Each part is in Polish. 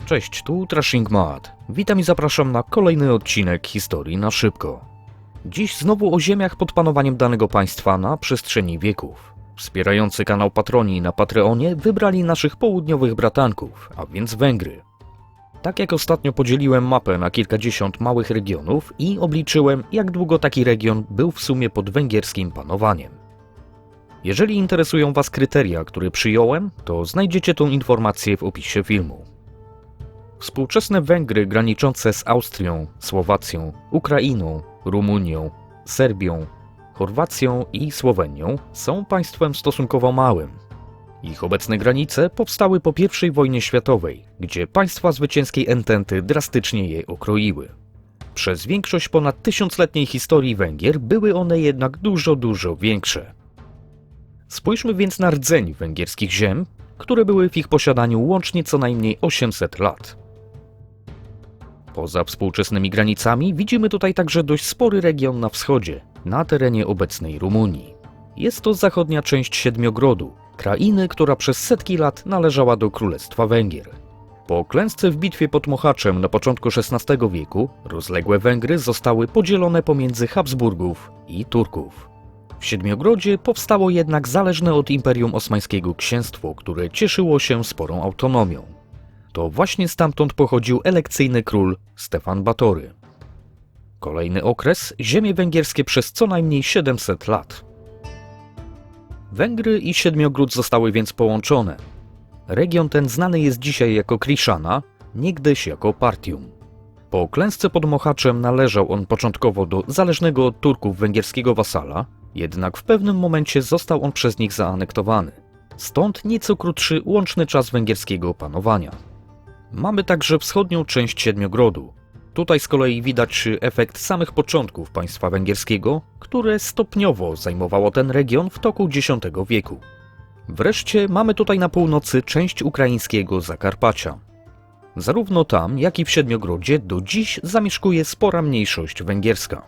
Cześć, tu Trashing Mad. Witam i zapraszam na kolejny odcinek Historii na szybko. Dziś znowu o ziemiach pod panowaniem danego państwa na przestrzeni wieków. Wspierający kanał patroni na Patreonie wybrali naszych południowych bratanków, a więc Węgry. Tak jak ostatnio podzieliłem mapę na kilkadziesiąt małych regionów i obliczyłem, jak długo taki region był w sumie pod węgierskim panowaniem. Jeżeli interesują Was kryteria, które przyjąłem, to znajdziecie tą informację w opisie filmu. Współczesne Węgry graniczące z Austrią, Słowacją, Ukrainą, Rumunią, Serbią, Chorwacją i Słowenią są państwem stosunkowo małym. Ich obecne granice powstały po I wojnie światowej, gdzie państwa zwycięskiej ententy drastycznie je okroiły. Przez większość ponad tysiącletniej historii Węgier były one jednak dużo większe. Spójrzmy więc na rdzeń węgierskich ziem, które były w ich posiadaniu łącznie co najmniej 800 lat. Poza współczesnymi granicami widzimy tutaj także dość spory region na wschodzie, na terenie obecnej Rumunii. Jest to zachodnia część Siedmiogrodu, krainy, która przez setki lat należała do Królestwa Węgier. Po klęsce w bitwie pod Mohaczem na początku XVI wieku rozległe Węgry zostały podzielone pomiędzy Habsburgów i Turków. W Siedmiogrodzie powstało jednak zależne od Imperium Osmańskiego księstwo, które cieszyło się sporą autonomią. To właśnie stamtąd pochodził elekcyjny król Stefan Batory. Kolejny okres – ziemie węgierskie przez co najmniej 700 lat. Węgry i Siedmiogród zostały więc połączone. Region ten znany jest dzisiaj jako Kriszana, niegdyś jako Partium. Po klęsce pod Mohaczem należał on początkowo do zależnego od Turków węgierskiego wasala, jednak w pewnym momencie został on przez nich zaanektowany. Stąd nieco krótszy łączny czas węgierskiego panowania. Mamy także wschodnią część Siedmiogrodu. Tutaj z kolei widać efekt samych początków państwa węgierskiego, które stopniowo zajmowało ten region w toku X wieku. Wreszcie mamy tutaj na północy część ukraińskiego Zakarpacia. Zarówno tam, jak i w Siedmiogrodzie do dziś zamieszkuje spora mniejszość węgierska.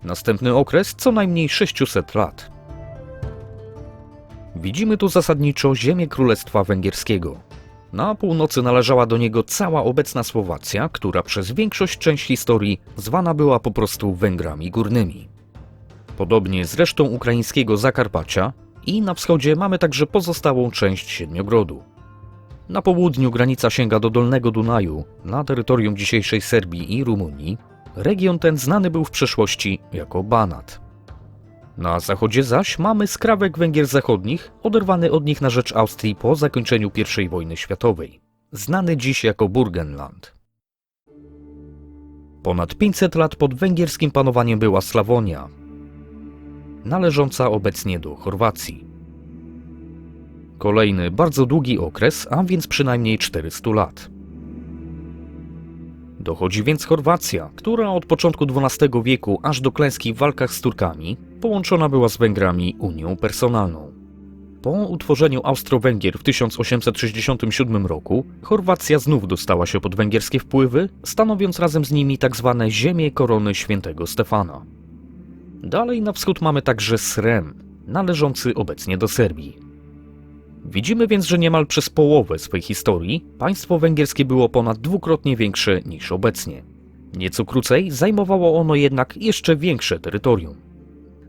Następny okres co najmniej 600 lat. Widzimy tu zasadniczo ziemię Królestwa Węgierskiego. Na północy należała do niego cała obecna Słowacja, która przez większość części historii zwana była po prostu Węgrami Górnymi. Podobnie z resztą ukraińskiego Zakarpacia i na wschodzie mamy także pozostałą część Siedmiogrodu. Na południu granica sięga do Dolnego Dunaju, na terytorium dzisiejszej Serbii i Rumunii. Region ten znany był w przeszłości jako Banat. Na zachodzie zaś mamy skrawek Węgier Zachodnich, oderwany od nich na rzecz Austrii po zakończeniu I wojny światowej, znany dziś jako Burgenland. Ponad 500 lat pod węgierskim panowaniem była Slawonia, należąca obecnie do Chorwacji. Kolejny bardzo długi okres, a więc przynajmniej 400 lat. Dochodzi więc Chorwacja, która od początku XII wieku aż do klęski w walkach z Turkami połączona była z Węgrami unią personalną. Po utworzeniu Austro-Węgier w 1867 roku Chorwacja znów dostała się pod węgierskie wpływy, stanowiąc razem z nimi tzw. ziemię korony świętego Stefana. Dalej na wschód mamy także Srem, należący obecnie do Serbii. Widzimy więc, że niemal przez połowę swej historii państwo węgierskie było ponad dwukrotnie większe niż obecnie. Nieco krócej zajmowało ono jednak jeszcze większe terytorium.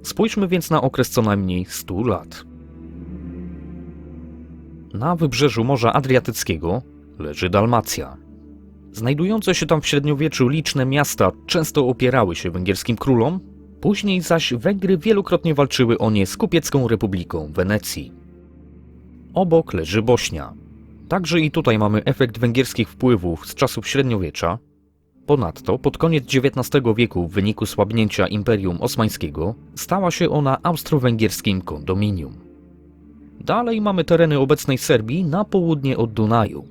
Spójrzmy więc na okres co najmniej 100 lat. Na wybrzeżu Morza Adriatyckiego leży Dalmacja. Znajdujące się tam w średniowieczu liczne miasta często opierały się węgierskim królom, później zaś Węgry wielokrotnie walczyły o nie z kupiecką Republiką Wenecji. Obok leży Bośnia. Także i tutaj mamy efekt węgierskich wpływów z czasów średniowiecza. Ponadto pod koniec XIX wieku w wyniku słabnięcia Imperium Osmańskiego stała się ona austro-węgierskim kondominium. Dalej mamy tereny obecnej Serbii na południe od Dunaju.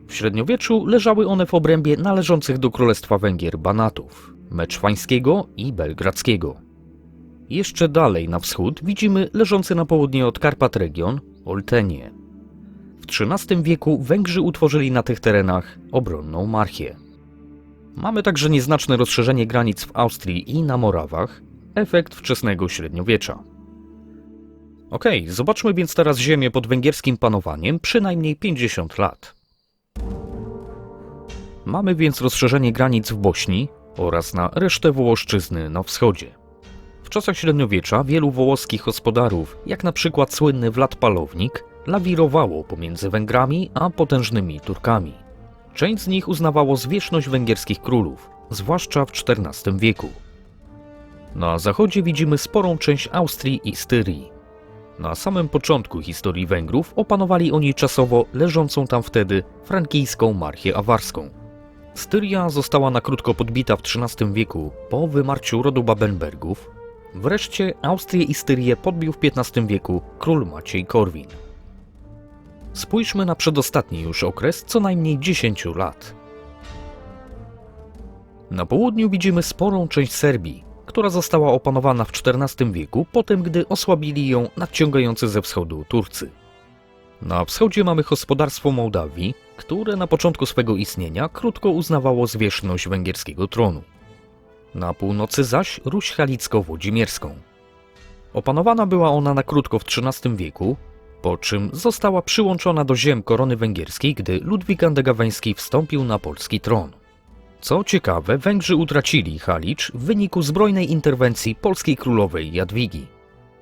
W średniowieczu leżały one w obrębie należących do Królestwa Węgier Banatów, Meczwańskiego i Belgradzkiego. Jeszcze dalej na wschód widzimy leżący na południe od Karpat region Oltenię. W XIII wieku Węgrzy utworzyli na tych terenach obronną marchię. Mamy także nieznaczne rozszerzenie granic w Austrii i na Morawach, efekt wczesnego średniowiecza. Zobaczmy więc teraz ziemię pod węgierskim panowaniem przynajmniej 50 lat. Mamy więc rozszerzenie granic w Bośni oraz na resztę Wołoszczyzny na wschodzie. W czasach średniowiecza wielu wołoskich gospodarów, jak na przykład słynny Vlad Palownik, lawirowało pomiędzy Węgrami a potężnymi Turkami. Część z nich uznawało zwierzchność węgierskich królów, zwłaszcza w XIV wieku. Na zachodzie widzimy sporą część Austrii i Styrii. Na samym początku historii Węgrów opanowali oni czasowo leżącą tam wtedy frankijską marchię awarską. Styria została na krótko podbita w XIII wieku po wymarciu rodu Babenbergów. Wreszcie Austrię i Styrię podbił w XV wieku król Maciej Korwin. Spójrzmy na przedostatni już okres co najmniej 10 lat. Na południu widzimy sporą część Serbii, która została opanowana w XIV wieku, potem gdy osłabili ją nadciągający ze wschodu Turcy. Na wschodzie mamy gospodarstwo Mołdawii, które na początku swego istnienia krótko uznawało zwierzchność węgierskiego tronu. Na północy zaś Ruś Halicko-Włodzimierską. Opanowana była ona na krótko w XIII wieku, po czym została przyłączona do ziem korony węgierskiej, gdy Ludwik Andegaweński wstąpił na polski tron. Co ciekawe, Węgrzy utracili Halicz w wyniku zbrojnej interwencji polskiej królowej Jadwigi.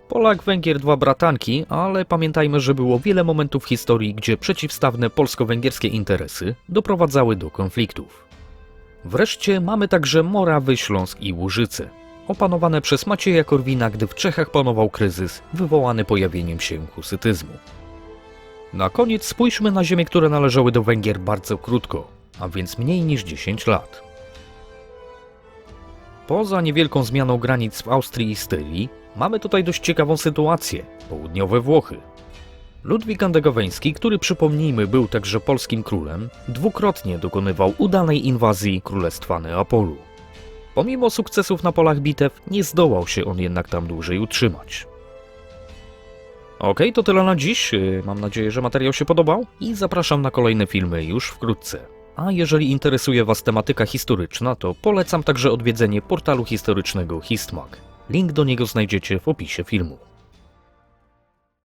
Polak-Węgier dwa bratanki, ale pamiętajmy, że było wiele momentów w historii, gdzie przeciwstawne polsko-węgierskie interesy doprowadzały do konfliktów. Wreszcie mamy także Morawy, Śląsk i Łużyce, opanowane przez Macieja Korwina, gdy w Czechach panował kryzys wywołany pojawieniem się husytyzmu. Na koniec spójrzmy na ziemie, które należały do Węgier bardzo krótko, a więc mniej niż 10 lat. Poza niewielką zmianą granic w Austrii i Styrii, mamy tutaj dość ciekawą sytuację – południowe Włochy. Ludwik Andegaweński, który przypomnijmy był także polskim królem, dwukrotnie dokonywał udanej inwazji Królestwa Neapolu. Pomimo sukcesów na polach bitew, nie zdołał się on jednak tam dłużej utrzymać. Okej, to tyle na dziś. Mam nadzieję, że materiał się podobał i zapraszam na kolejne filmy już wkrótce. A jeżeli interesuje Was tematyka historyczna, to polecam także odwiedzenie portalu historycznego Histmag. Link do niego znajdziecie w opisie filmu.